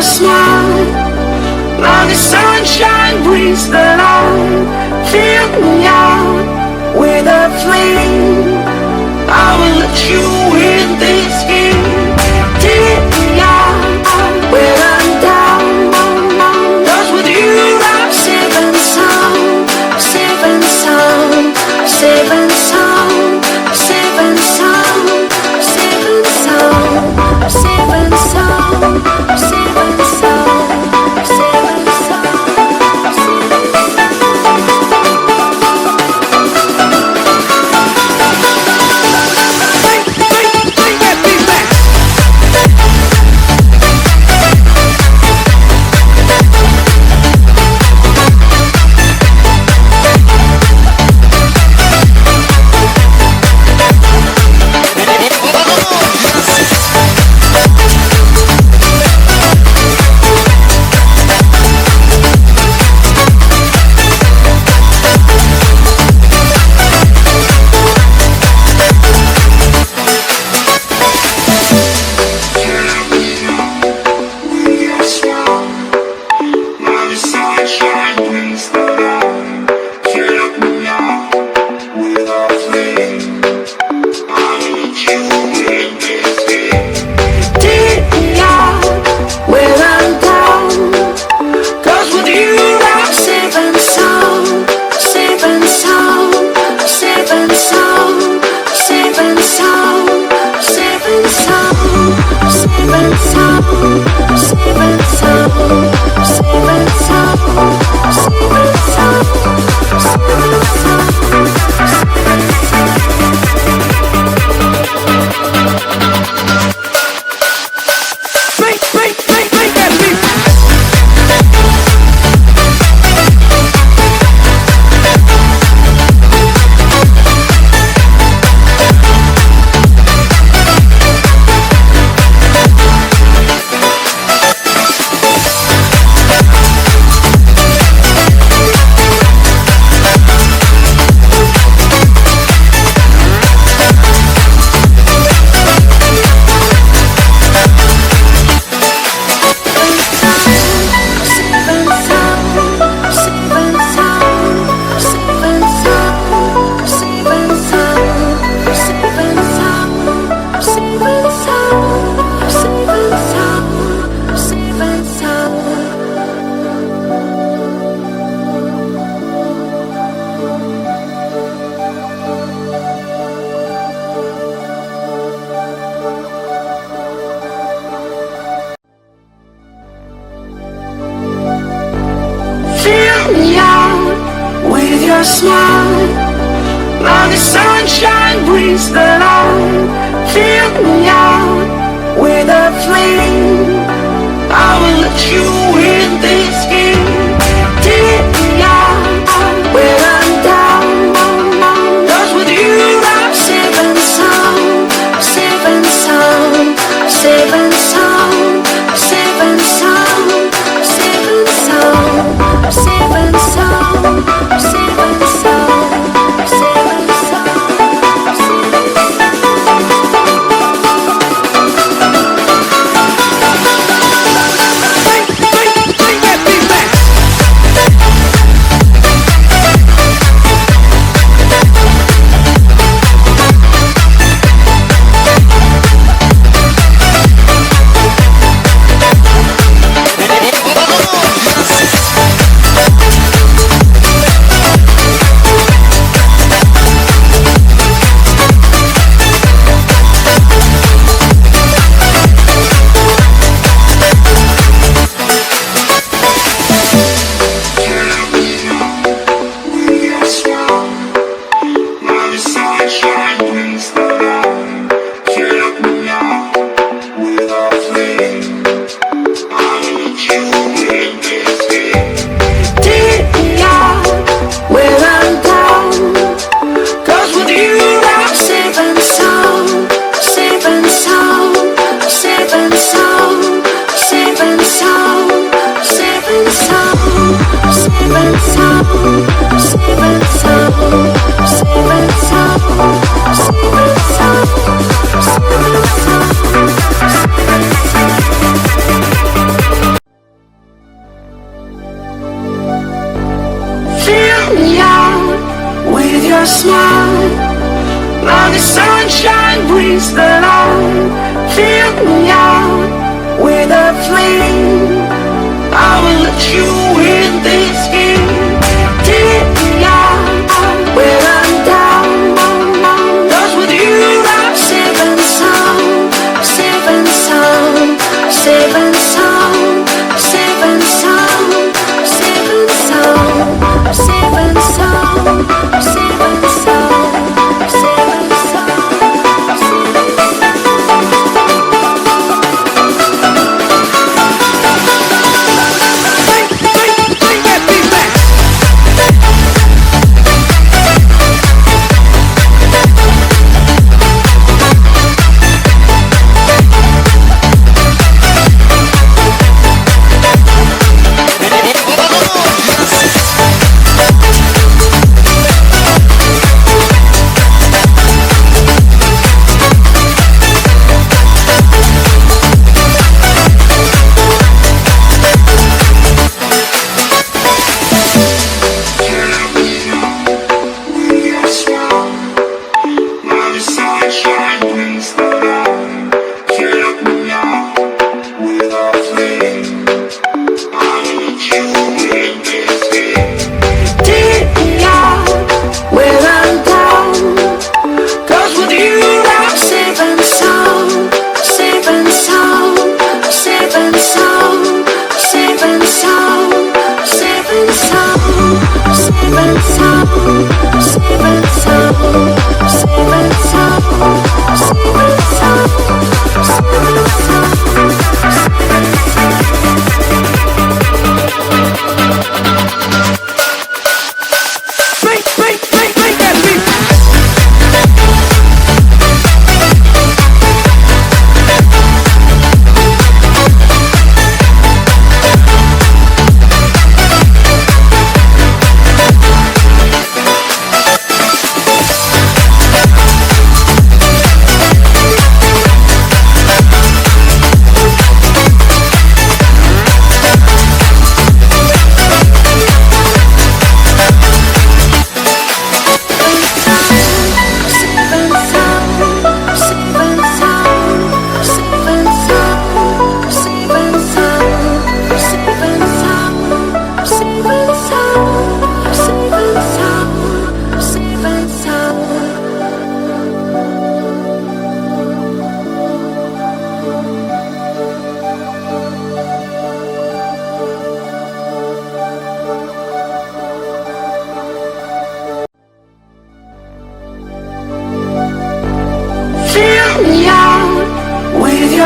smile, like the sunshine brings the light. Fill me out with a flame. I will let you in this game. Take me out when I'm down. 'Cause with you I'm safe and sound. Safe and sound. Safe and sound. Safe and sound. Safe and sound. Safe and sound. Safe and sound. Safe and sound. Smile, like the sunshine brings the light. Fill me out with a flame. I will let you in this game. Take me out when I'm down. 'Cause with you I'm safe and sound. Safe and sound. Safe and sound. Safe and sound. Safe and sound. Safe and sound. Safe and sound. Safe and sound. Bring that beat back.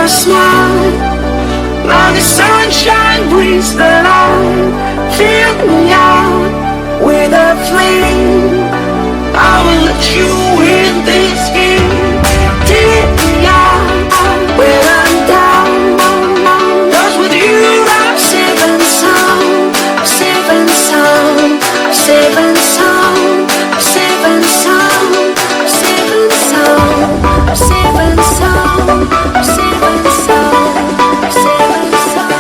your smile. Now the sunshine brings the light. Fill me out with a flame. I will let you in this game. Take me out when I'm down. 'Cause with you I'm safe and sound. Safe and sound. Safe and sound. Safe and sound. Safe and sound. Safe and sound. Safe and sound. Safe and sound.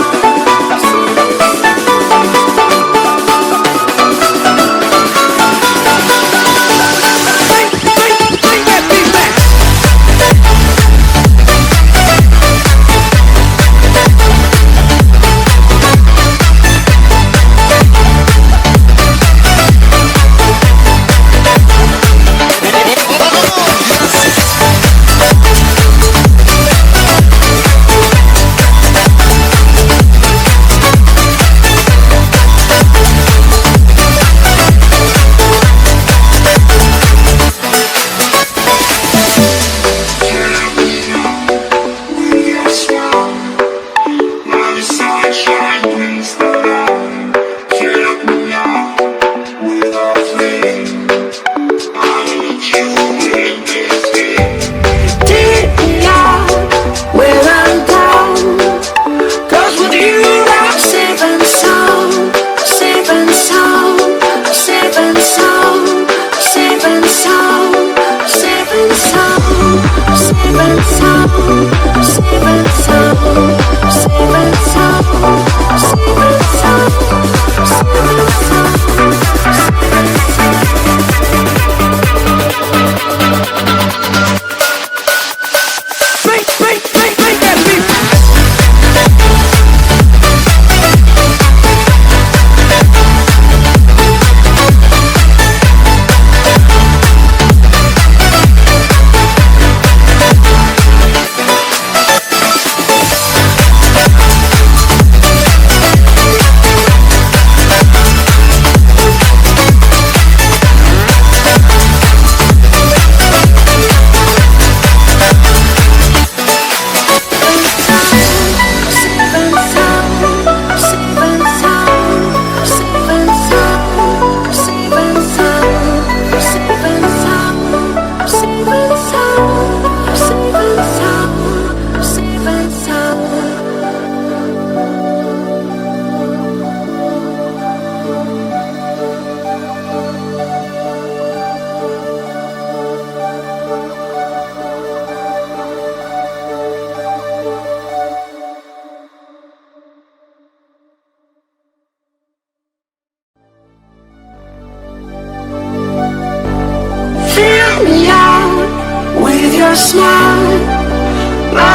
Fill me out with your smile.